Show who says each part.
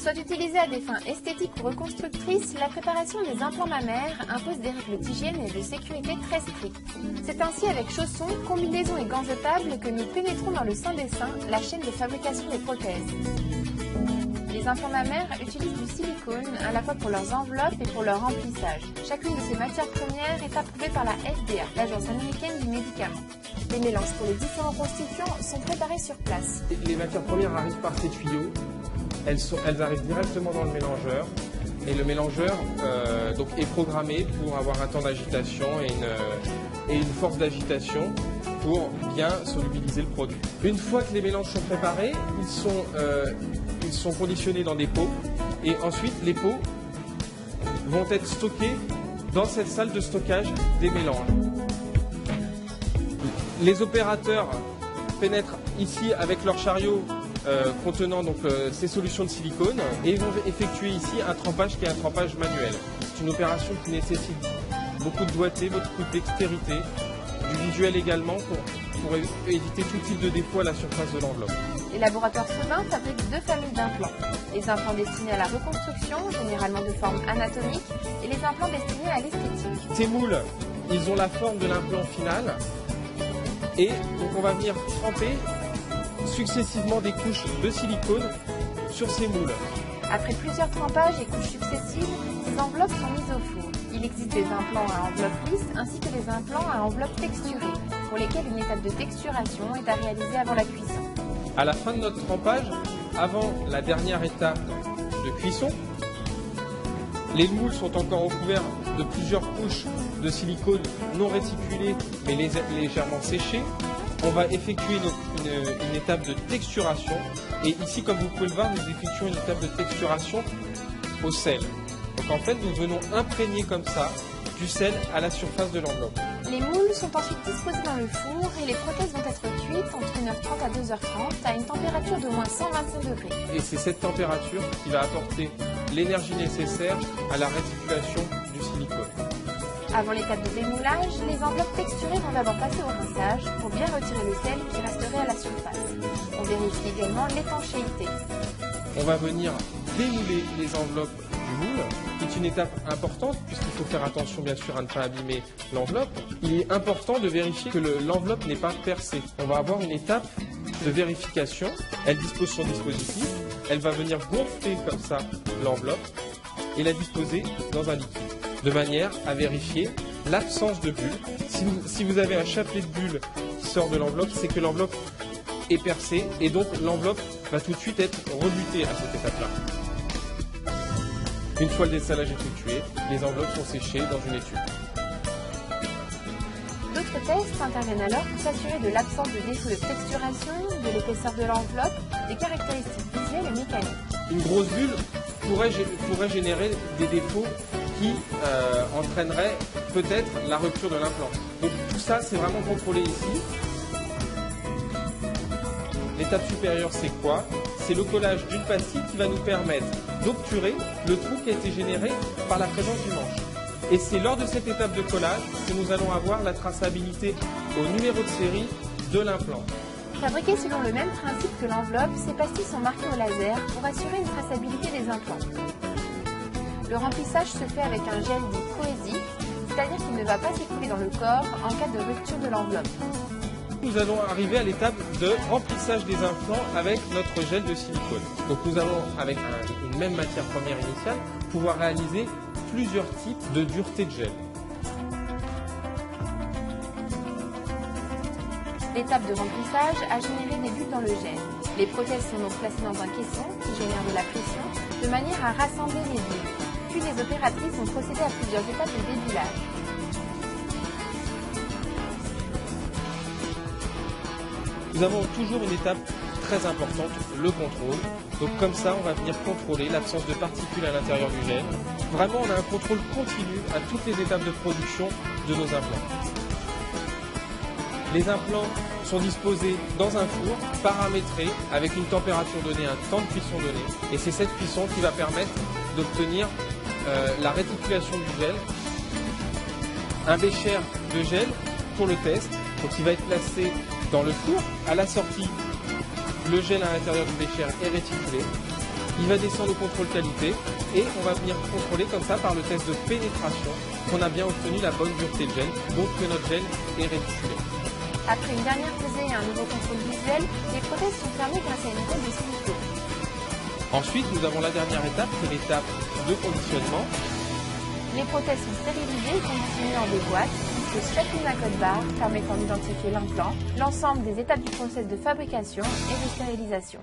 Speaker 1: soit utilisée à des fins esthétiques ou reconstructrices, la préparation des implants mammaires impose des règles d'hygiène et de sécurité très strictes. C'est ainsi avec chaussons, combinaisons et gants jetables que nous pénétrons dans le sein des seins, la chaîne de fabrication des prothèses. Les implants mammaires utilisent du silicone à la fois pour leurs enveloppes et pour leur remplissage. Chacune de ces matières premières est approuvée par la FDA, l'Agence américaine du médicament. Les mélanges pour les différents constituants sont préparés sur place.
Speaker 2: Les matières premières arrivent par ces tuyaux, elles arrivent directement dans le mélangeur. Et le mélangeur donc est programmé pour avoir un temps d'agitation et une force d'agitation pour bien solubiliser le produit. Une fois que les mélanges sont préparés, ils sont conditionnés dans des pots et ensuite les pots vont être stockés dans cette salle de stockage des mélanges. Les opérateurs pénètrent ici avec leur chariot contenant donc, ces solutions de silicone et ils vont effectuer ici un trempage qui est un trempage manuel. C'est une opération qui nécessite beaucoup de doigté, beaucoup de dextérité, du visuel également pour éviter tout type de défaut à la surface de l'enveloppe.
Speaker 1: Les laboratoires Sauvin fabriquent deux familles d'implants. Les implants destinés à la reconstruction, généralement de forme anatomique, et les implants destinés à l'esthétique.
Speaker 2: Ces moules, ils ont la forme de l'implant final et donc on va venir tremper successivement des couches de silicone sur ces moules.
Speaker 1: Après plusieurs trempages et couches successives, les enveloppes sont mises au four. Il existe des implants à enveloppe lisse ainsi que des implants à enveloppe texturée, pour lesquels une étape de texturation est à réaliser avant la cuisson.
Speaker 2: À la fin de notre trempage, avant la dernière étape de cuisson, les moules sont encore recouverts de plusieurs couches de silicone non réticulées mais légèrement séchées. On va effectuer une étape de texturation et ici, comme vous pouvez le voir, nous effectuons une étape de texturation au sel. Donc en fait, nous venons imprégner comme ça du sel à la surface de l'enveloppe.
Speaker 1: Les moules sont ensuite disposés dans le four et les prothèses vont être cuites entre 1h30 à 2h30 à une température d'au moins 125 degrés.
Speaker 2: Et c'est cette température qui va apporter l'énergie nécessaire à la réticulation du silicone.
Speaker 1: Avant l'étape de démoulage, les enveloppes texturées vont d'abord passer au rinçage pour bien retirer le sel qui resterait à la surface. On vérifie également l'étanchéité.
Speaker 2: On va venir démouler les enveloppes du moule, qui est une étape importante puisqu'il faut faire attention bien sûr à ne pas abîmer l'enveloppe. Il est important de vérifier que l'enveloppe n'est pas percée. On va avoir une étape de vérification. Elle dispose son dispositif. Elle va venir gonfler comme ça l'enveloppe et la disposer dans un liquide, de manière à vérifier l'absence de bulles. Si vous avez un chapelet de bulles qui sort de l'enveloppe, c'est que l'enveloppe est percée et donc l'enveloppe va tout de suite être rebutée à cette étape-là. Une fois le dessalage effectué, les enveloppes sont séchées dans une étuve.
Speaker 1: D'autres tests interviennent alors pour s'assurer de l'absence de défaut de texturation, de l'épaisseur de l'enveloppe, des caractéristiques visuelles et mécaniques.
Speaker 2: Une grosse bulle pourrait générer des défauts qui entraîneraient peut-être la rupture de l'implant. Donc tout ça, c'est vraiment contrôlé ici. L'étape supérieure, c'est quoi? C'est le collage d'une pastille qui va nous permettre d'obturer le trou qui a été généré par la présence du manche. Et c'est lors de cette étape de collage que nous allons avoir la traçabilité au numéro de série de l'implant.
Speaker 1: Fabriquées selon le même principe que l'enveloppe, ces pastilles sont marquées au laser pour assurer une traçabilité des implants. Le remplissage se fait avec un gel dit cohésif, c'est-à-dire qu'il ne va pas s'écouler dans le corps en cas de rupture de l'enveloppe.
Speaker 2: Nous allons arriver à l'étape de remplissage des implants avec notre gel de silicone. Donc nous allons, avec une même matière première initiale, pouvoir réaliser plusieurs types de dureté de gel.
Speaker 1: L'étape de remplissage a généré des bulles dans le gel. Les prothèses sont donc placées dans un caisson qui génère de la pression de manière à rassembler les bulles. Puis les opératrices vont procéder à plusieurs étapes de débulage.
Speaker 2: Nous avons toujours une étape très importante, le contrôle. Donc comme ça, on va venir contrôler l'absence de particules à l'intérieur du gel. Vraiment, on a un contrôle continu à toutes les étapes de production de nos implants. Les implants sont disposés dans un four, paramétré, avec une température donnée, un temps de cuisson donné. Et c'est cette cuisson qui va permettre d'obtenir la réticulation du gel. Un bécher de gel pour le test, donc il va être placé dans le four. À la sortie, le gel à l'intérieur du bécher est réticulé. Il va descendre au contrôle qualité et on va venir contrôler comme ça par le test de pénétration qu'on a bien obtenu la bonne dureté de gel, donc que notre gel est réticulé.
Speaker 1: Après une dernière pesée et un nouveau contrôle visuel, les prothèses sont fermées grâce à une colle de silicone.
Speaker 2: Ensuite, nous avons la dernière étape, qui est l'étape de conditionnement.
Speaker 1: Les prothèses sont stérilisées et conditionnées en des boîtes, disposent chacune d'un code barre permettant d'identifier l'implant, l'ensemble des étapes du process de fabrication et de stérilisation.